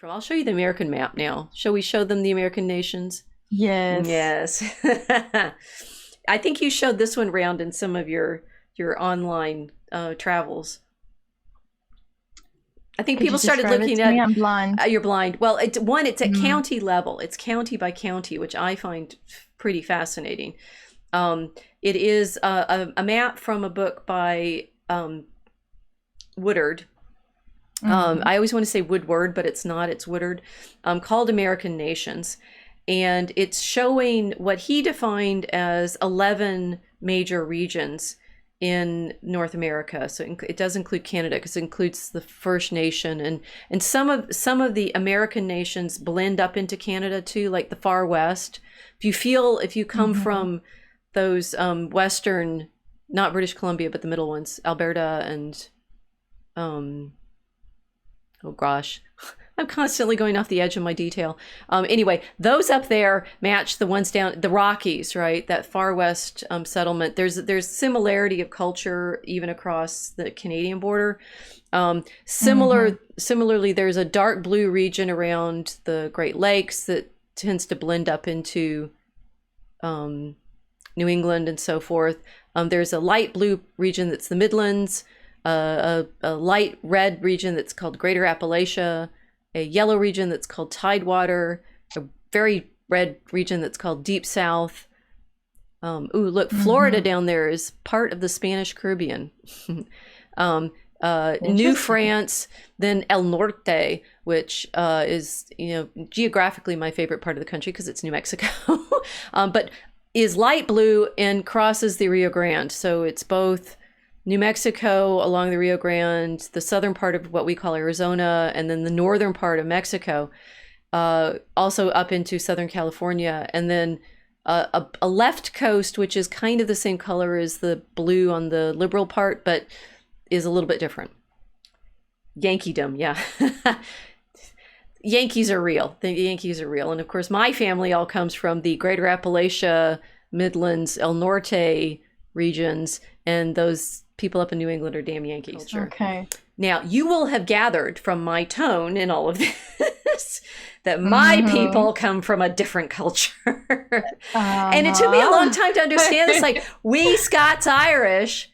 I'll show you the American map now. Shall we show them the American nations? Yes. Yes. I think you showed this one around in some of your online travels. I think Could people you started describe it looking to me? at. I'm blind. You're blind. Well, it's at Mhm. county level. It's county by county, which I find pretty fascinating. It is a map from a book by Woodard. I always want to say Woodward, but it's not. It's Woodard, called American Nations. And it's showing what he defined as 11 major regions in North America. So it does include Canada because it includes the First Nation, and some of the American nations blend up into Canada too, like the far west. If you come from those western, not British Columbia, but the middle ones, Alberta and oh gosh, I'm constantly going off the edge of my detail. Anyway, those up there match the ones down the Rockies, right? That far west settlement. There's similarity of culture even across the Canadian border. Similarly, there's a dark blue region around the Great Lakes that tends to blend up into New England and so forth. There's a light blue region that's the Midlands, a light red region that's called Greater Appalachia, a yellow region that's called Tidewater, a very red region that's called Deep South. Ooh, look, Florida down there is part of the Spanish Caribbean. New France, then El Norte, which is, geographically my favorite part of the country because it's New Mexico, but is light blue and crosses the Rio Grande. So it's both New Mexico along the Rio Grande, the southern part of what we call Arizona, and then the northern part of Mexico, also up into Southern California, and then a left coast, which is kind of the same color as the blue on the liberal part, but is a little bit different. Yankeedom, yeah. Yankees are real. The Yankees are real. And of course, my family all comes from the Greater Appalachia, Midlands, El Norte regions, and those people up in New England are damn Yankees. Sure. Okay. Now, you will have gathered from my tone in all of this that my people come from a different culture. And it took me a long time to understand this. Like, we Scots-Irish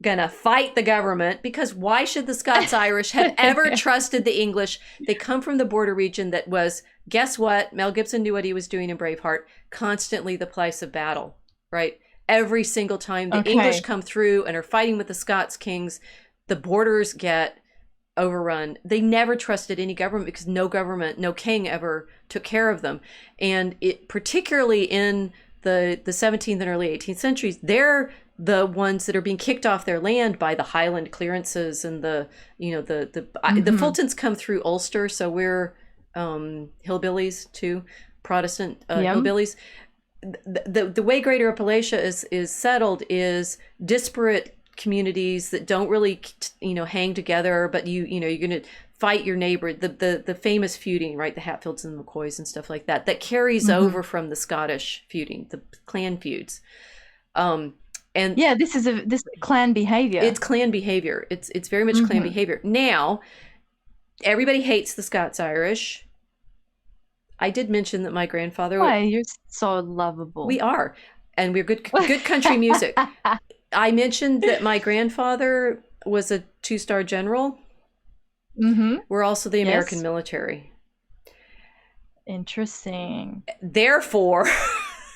gonna fight the government, because why should the Scots-Irish have ever trusted the English? They come from the border region that was, guess what? Mel Gibson knew what he was doing in Braveheart, constantly the place of battle, right? Every single time the English come through and are fighting with the Scots kings, the borders get overrun. They never trusted any government because no king ever took care of them. And it, particularly in the 17th and early 18th centuries, they're the ones that are being kicked off their land by the Highland clearances and the Fultons come through Ulster, so we're hillbillies too, Protestant hillbillies. The way Greater Appalachia is settled is disparate communities that don't really hang together, but you're going to fight your neighbor. The famous feuding, right? The Hatfields and the McCoys and stuff like that carries over from the Scottish feuding, the clan feuds. And yeah, this is clan behavior. It's clan behavior. It's very much clan behavior. Now, everybody hates the Scots-Irish. I did mention that my grandfather. Why, you're so lovable. We are, and we're good country music. I mentioned that my grandfather was a 2-star general. We're also the American military. Interesting. Therefore,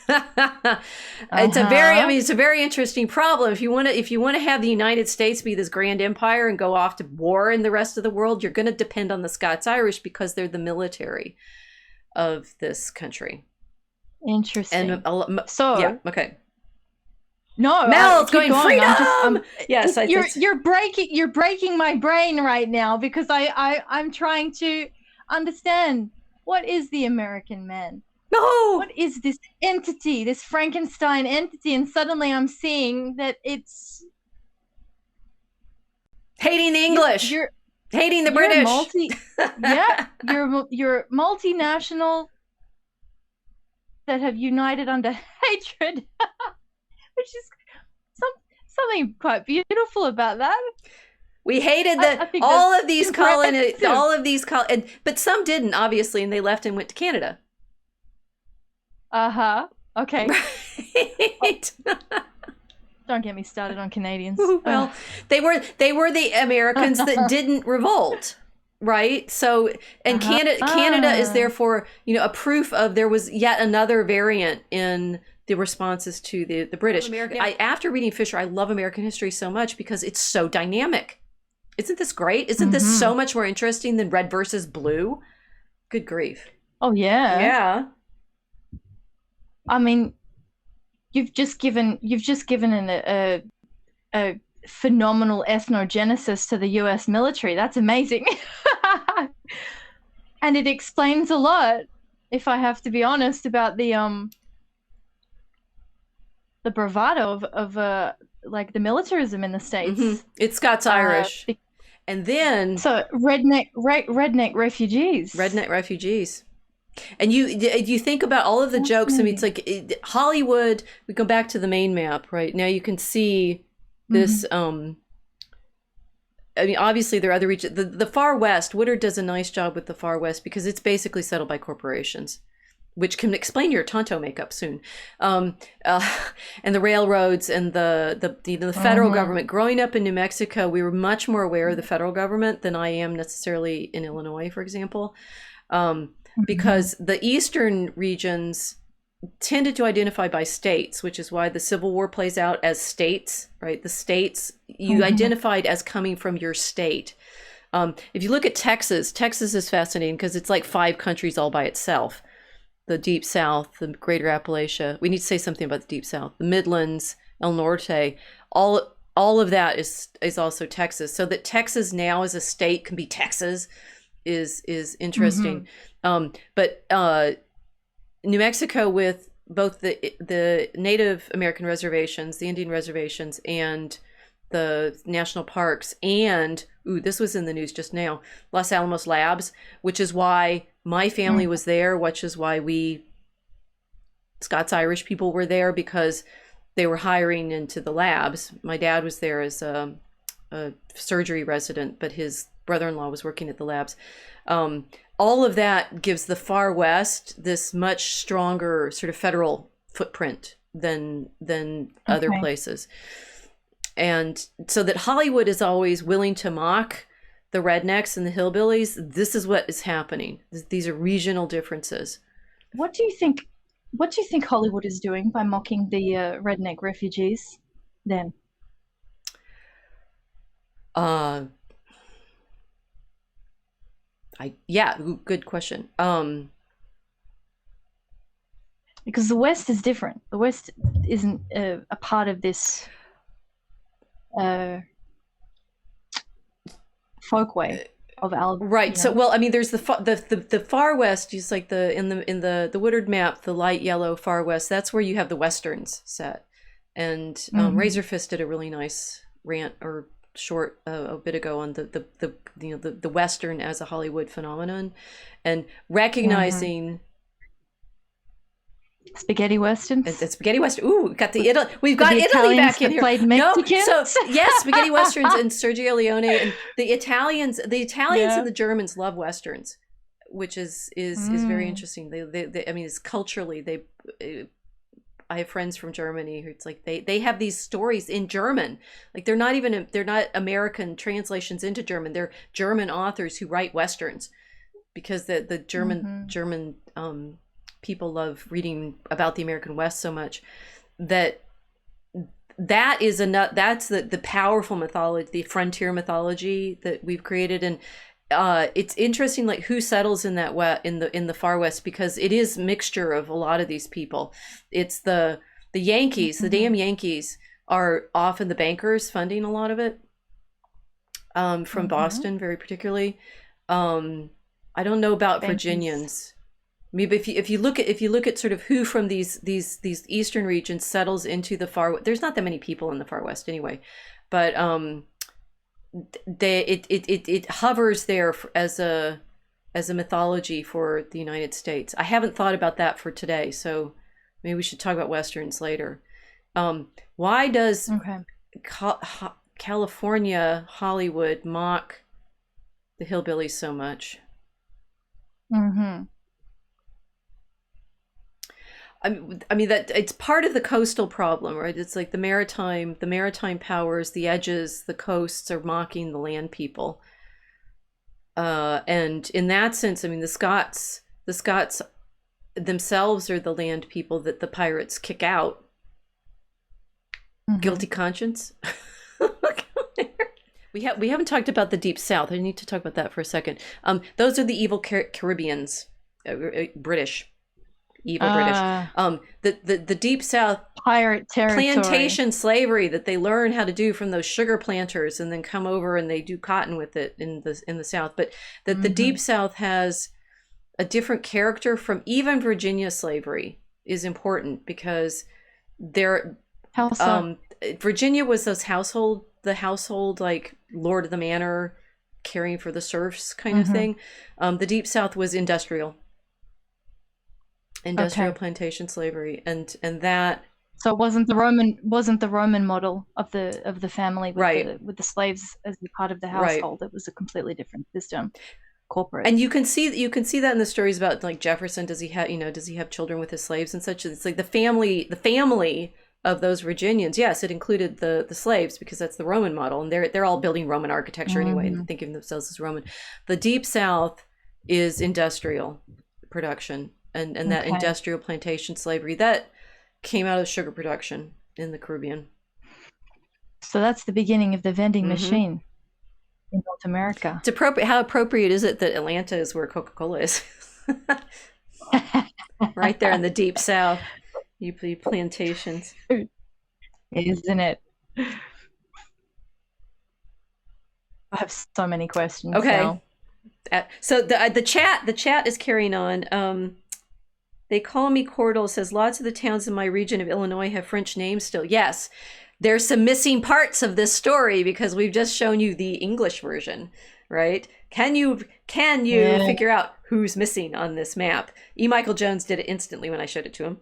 it's a very interesting problem. If you want to have the United States be this grand empire and go off to war in the rest of the world, you're going to depend on the Scots-Irish because they're the military of this country. Interesting. And okay. No, Mel's going freedom. Yes, you're breaking my brain right now, because I'm trying to understand, what is the American man? No, what is this entity, this Frankenstein entity? And suddenly I'm seeing that it's hating the English. You're hating the British. You're multinational that have united under hatred, which is something quite beautiful about that. We hated I think all that's of these but some didn't, obviously, and they left and went to Canada. Okay. Right. Don't get me started on Canadians. Well, they were the Americans that didn't revolt, right? So, and Canada is therefore, a proof of there was yet another variant in the responses to the British. After reading Fisher, I love American history so much because it's so dynamic. Isn't this great? Isn't this so much more interesting than red versus blue? Good grief. Oh yeah. Yeah. I mean, you've just given a phenomenal ethnogenesis to the US military. That's amazing. And it explains a lot, if I have to be honest, about the bravado of like the militarism in the States. It's Scots-Irish. And then redneck refugees. Redneck refugees. And you think about all of the jokes. I mean, it's like Hollywood. We go back to the main map right now. You can see this. I mean, obviously there are other regions. The far west. Woodard does a nice job with the far west because it's basically settled by corporations, which can explain your Tonto makeup soon. And the railroads and the federal government. Growing up in New Mexico, we were much more aware of the federal government than I am necessarily in Illinois, for example. Because the eastern regions tended to identify by states, which is why the Civil War plays out as states, right? The states you identified as coming from your state. If you look at Texas is fascinating because it's like 5 countries all by itself. The Deep South, the Greater Appalachia. We need to say something about the Deep South. The Midlands, El Norte, all of that is also Texas. So that Texas now as a state can be Texas is interesting. But New Mexico, with both the Native American reservations, the Indian reservations, and the national parks, and this was in the news just now, Los Alamos Labs, which is why my family was there, which is why we Scots-Irish people were there, because they were hiring into the labs. My dad was there as a surgery resident, but his brother-in-law was working at the labs. All of that gives the far west this much stronger sort of federal footprint than other places. And so that Hollywood is always willing to mock the rednecks and the hillbillies. This is what is happening. These are regional differences. What do you think Hollywood is doing by mocking the redneck refugees then? Good question. Because the West is different. The West isn't a part of this folkway of Alabama. Right. So, well, I mean, there's the far West. Just like in the Woodard map, the light yellow far West. That's where you have the Westerns set. And Razorfist did a really nice rant or short a bit ago on the Western as a Hollywood phenomenon, and recognizing spaghetti westerns. And spaghetti western. Ooh, we've got Italy back in here. Played Mexicans. No, so yes, spaghetti westerns and Sergio Leone, and the Italians and the Germans love westerns, which is very interesting. They I mean, it's culturally I have friends from Germany who it's like they have these stories in German. Like they're not American translations into German. They're German authors who write westerns, because the German people love reading about the American West so much that's the powerful mythology, the frontier mythology that we've created. And it's interesting, like who settles in that in the far West, because it is mixture of a lot of these people. It's the Yankees, the damn Yankees are often the bankers funding a lot of it, from Boston very particularly. I don't know about Virginians. Maybe if you look at sort of who from these eastern regions settles into the far, there's not that many people in the far West anyway, but it hovers there as a mythology for the United States. I haven't thought about that for today, so maybe we should talk about westerns later. Why does California, Hollywood mock the hillbillies so much. Mm-hmm. I mean that it's part of the coastal problem, right? It's like the maritime powers, the edges, the coasts are mocking the land people. And in that sense, I mean, the Scots themselves are the land people that the pirates kick out. Mm-hmm. Guilty conscience. We haven't talked about the Deep South. I need to talk about that for a second. Those are the evil Caribbeans, British. Evil British. The Deep South, pirate territory, plantation slavery that they learn how to do from those sugar planters, and then come over and they do cotton with it in the South. But that the Deep South has a different character from even Virginia slavery is important because they're Virginia was the household like lord of the manor, caring for the serfs kind of thing. The Deep South was industrial plantation slavery, and that. So it wasn't the Roman model of the family with the slaves as a part of the household. Right. It was a completely different system, corporate. And you can see that in the stories about like Jefferson. Does he have children with his slaves and such? It's like the family of those Virginians. Yes, it included the slaves because that's the Roman model, and they're all building Roman architecture anyway, and thinking of themselves as Roman. The Deep South is industrial production. And that industrial plantation slavery that came out of sugar production in the Caribbean. So that's the beginning of the vending machine in North America. It's appropriate. How appropriate is it that Atlanta is where Coca-Cola is? Right there in the Deep South, you plantations. Isn't it? I have so many questions. Okay. Now. So the chat is carrying on. They call me Cordell, says lots of the towns in my region of Illinois have French names still. Yes, there's some missing parts of this story because we've just shown you the English version, right? Can you figure out who's missing on this map? E. Michael Jones did it instantly when I showed it to him.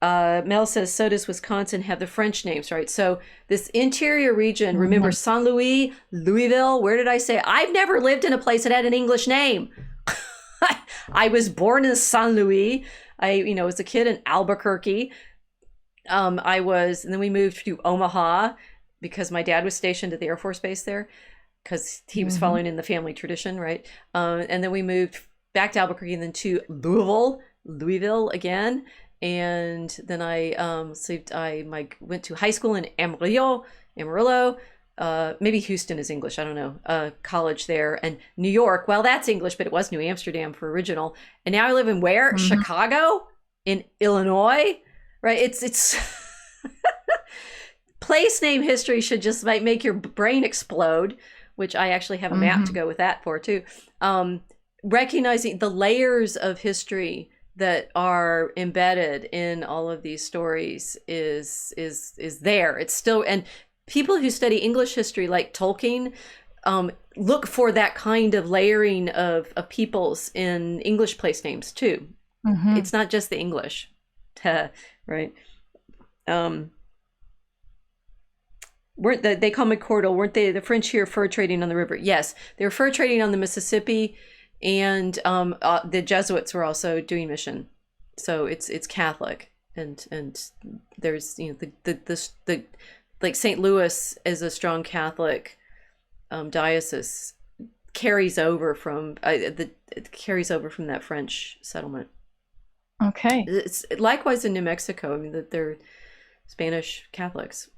Mel says, so does Wisconsin have the French names, right? So this interior region, remember St. Louis, Louisville, where did I say? I've never lived in a place that had an English name. I was born in St. Louis. I was a kid in Albuquerque. And then we moved to Omaha because my dad was stationed at the Air Force Base there because he was following in the family tradition, right? And then we moved back to Albuquerque and then to Louisville again. And then I went to high school in Amarillo. Maybe Houston is English. I don't know. College there, and New York. Well, that's English, but it was New Amsterdam for original. And now I live in where? Chicago, in Illinois, right? It's place name history should just make your brain explode. Which I actually have a map to go with that for too. Recognizing the layers of history that are embedded in all of these stories is there. It's still and. People who study English history, like Tolkien, look for that kind of layering of peoples in English place names too. It's not just the English, right? They call me Cordell? Weren't they the French here fur trading on the river? Yes, they were fur trading on the Mississippi, and the Jesuits were also doing mission. So it's Catholic, and there's the like St. Louis is a strong Catholic diocese, carries over from that French settlement. Okay. It's likewise in New Mexico. I mean that they're Spanish Catholics.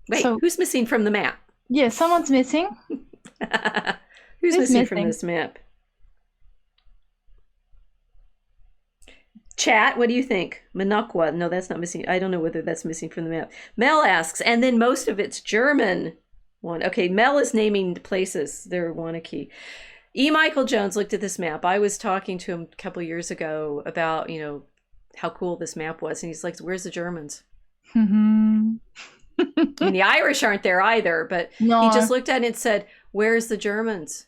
Wait, so, who's missing from the map? Yeah, someone's missing. Who's missing from this map? Chat, what do you think? Minocqua. No, that's not missing. I don't know whether that's missing from the map. Mel asks, and then most of it's German. Okay, Mel is naming places. They're Wanakee. E. Michael Jones looked at this map. I was talking to him a couple of years ago about, how cool this map was. And he's like, where's the Germans? And the Irish aren't there either. But no. He just looked at it and said, where's the Germans?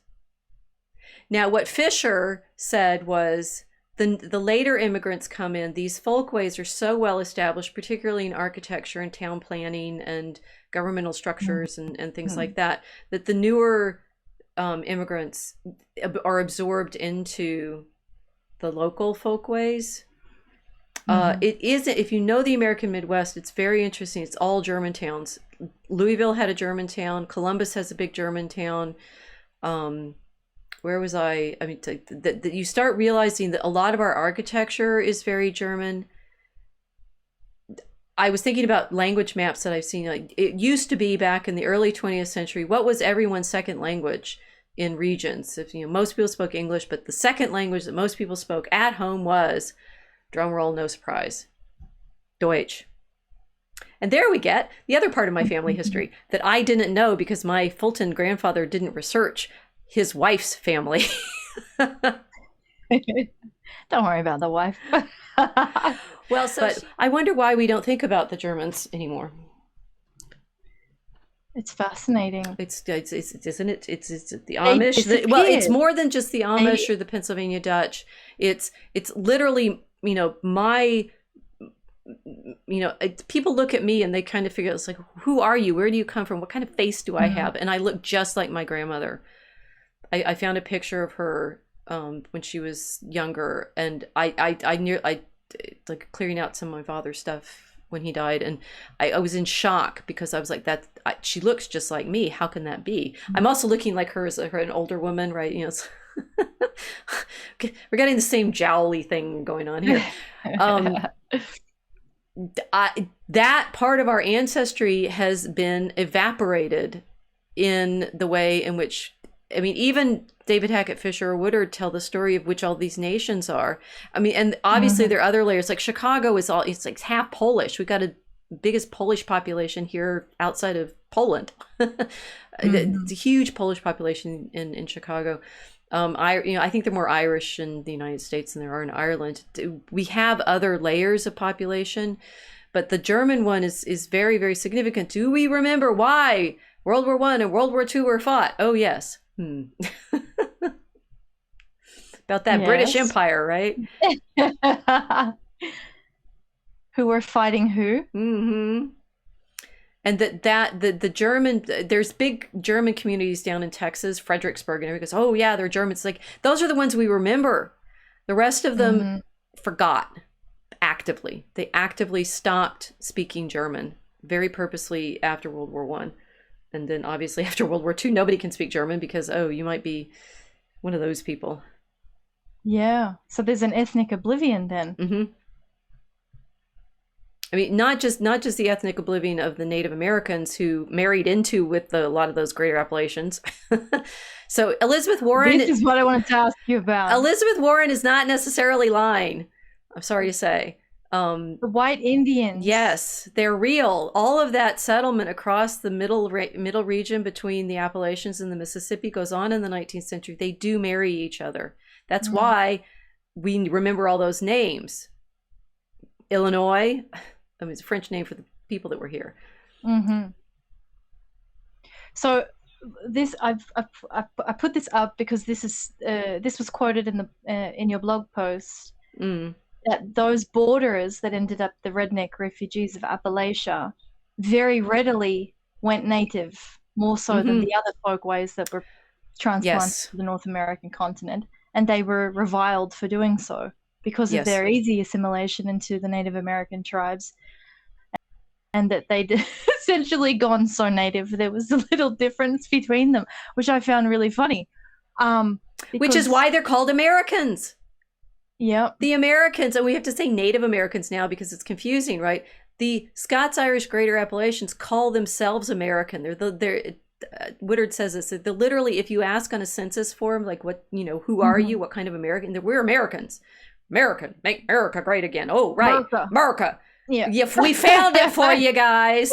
Now, what Fisher said was, the later immigrants come in, these folkways are so well established, particularly in architecture and town planning and governmental structures and things like that, that the newer immigrants are absorbed into the local folkways. It isn't, if you know the American Midwest, it's very interesting. It's all German towns. Louisville had a German town. Columbus has a big German town. Where was I? I mean, you start realizing that a lot of our architecture is very German. I was thinking about language maps that I've seen. Like, it used to be back in the early 20th century, what was everyone's second language in regions? If most people spoke English, but the second language that most people spoke at home was, drum roll, no surprise, Deutsch. And there we get the other part of my family history that I didn't know because my Fulton grandfather didn't research his wife's family. Don't worry about the wife. Well, but I wonder why we don't think about the Germans anymore. It's fascinating. It's isn't it? It's the Amish. Well, it's more than just the Amish or the Pennsylvania Dutch. It's literally, people look at me and they kind of figure, it's like, who are you? Where do you come from? What kind of face do I have? And I look just like my grandmother. I found a picture of her when she was younger, and I like clearing out some of my father's stuff when he died, and I was in shock because I was like, she looks just like me. How can that be? I'm also looking like her as an older woman, right? We're getting the same jowly thing going on here. That part of our ancestry has been evaporated in the way in which, even David Hackett Fisher or Woodard tell the story of which all these nations are. And obviously there are other layers. Like Chicago it's like half Polish. We got a biggest Polish population here outside of Poland. It's a huge Polish population in Chicago. I think they're more Irish in the United States than there are in Ireland. We have other layers of population, but the German one is very, very significant. Do we remember why World War I and World War II were fought? Oh, yes. About that British Empire, right? Who were fighting who? And the German, there's big German communities down in Texas, Fredericksburg, and everybody goes, oh yeah, they're Germans. Like, those are the ones we remember. The rest of them forgot actively. They actively stopped speaking German very purposely after World War I. And then obviously after World War II, nobody can speak German because, you might be one of those people. Yeah. So there's an ethnic oblivion then. Not just the ethnic oblivion of the Native Americans who married into with a lot of those Greater Appalachians. So Elizabeth Warren... This is what I wanted to ask you about. Elizabeth Warren is not necessarily lying, I'm sorry to say. The white Indians. Yes, they're real. All of that settlement across the middle region between the Appalachians and the Mississippi goes on in the 19th century. They do marry each other. That's why we remember all those names. Illinois... it's a French name for the people that were here. So this I put this up because this was quoted in your blog post that those borderers that ended up the redneck refugees of Appalachia very readily went native, more so than the other folkways that were transplanted to the North American continent, and they were reviled for doing so because of their easy assimilation into the Native American tribes, and that they'd essentially gone so native there was a little difference between them, which I found really funny. Which is why they're called Americans. Yep. The Americans, and we have to say Native Americans now because it's confusing, right? The Scots-Irish Greater Appalachians call themselves American. They're Woodard says this, that literally if you ask on a census form, like who are you? What kind of American? We're Americans. American, make America great again. Oh, right. America. Yeah. We found it for you guys.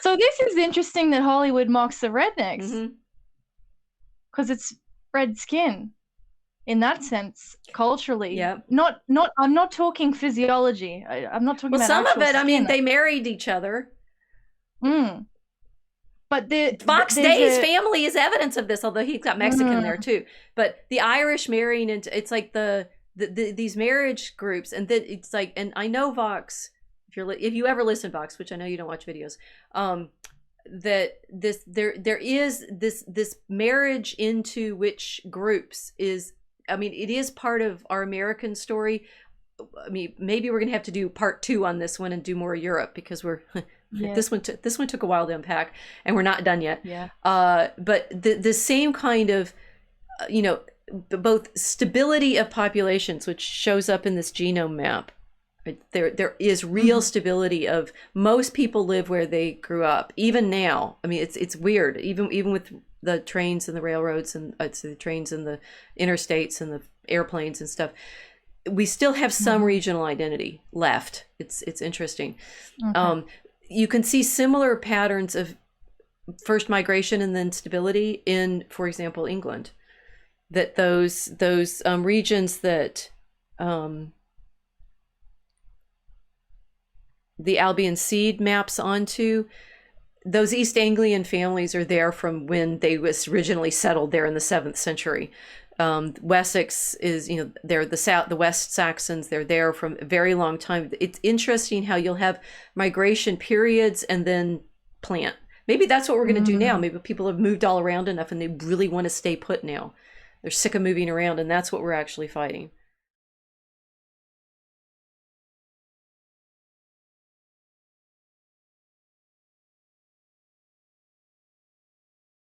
So this is interesting that Hollywood mocks the rednecks because it's red skin in that sense, culturally. Yeah. I'm not talking physiology. I'm not talking about some of it, skin. they married each other. But Fox Day's family is evidence of this, although he's got Mexican there too. But the Irish marrying into, it's like the these marriage groups, and then it's like, and I know Vox, if you ever listen Vox, which I know you don't watch videos, that there is this marriage into which groups is, I mean, it is part of our American story. I mean, maybe we're gonna have to do part 2 on this one and do more Europe, because we're this one took a while to unpack, and we're not done yet. Yeah. But the same kind of, you know, both stability of populations, which shows up in this genome map. Right? There is real stability of most people live where they grew up, even now. I mean, it's weird, even with the trains and the railroads, and the trains and the interstates and the airplanes and stuff. We still have some regional identity left. It's interesting. Okay. You can see similar patterns of first migration and then stability in, for example, England. That those regions that the Albion seed maps onto, those East Anglian families are there from when they was originally settled there in the 7th century. Wessex is, you know, they're the West Saxons, they're there from a very long time. It's interesting how you'll have migration periods and then plant. Maybe that's what we're going to do now. Maybe people have moved all around enough and they really want to stay put now. They're sick of moving around, and that's what we're actually fighting.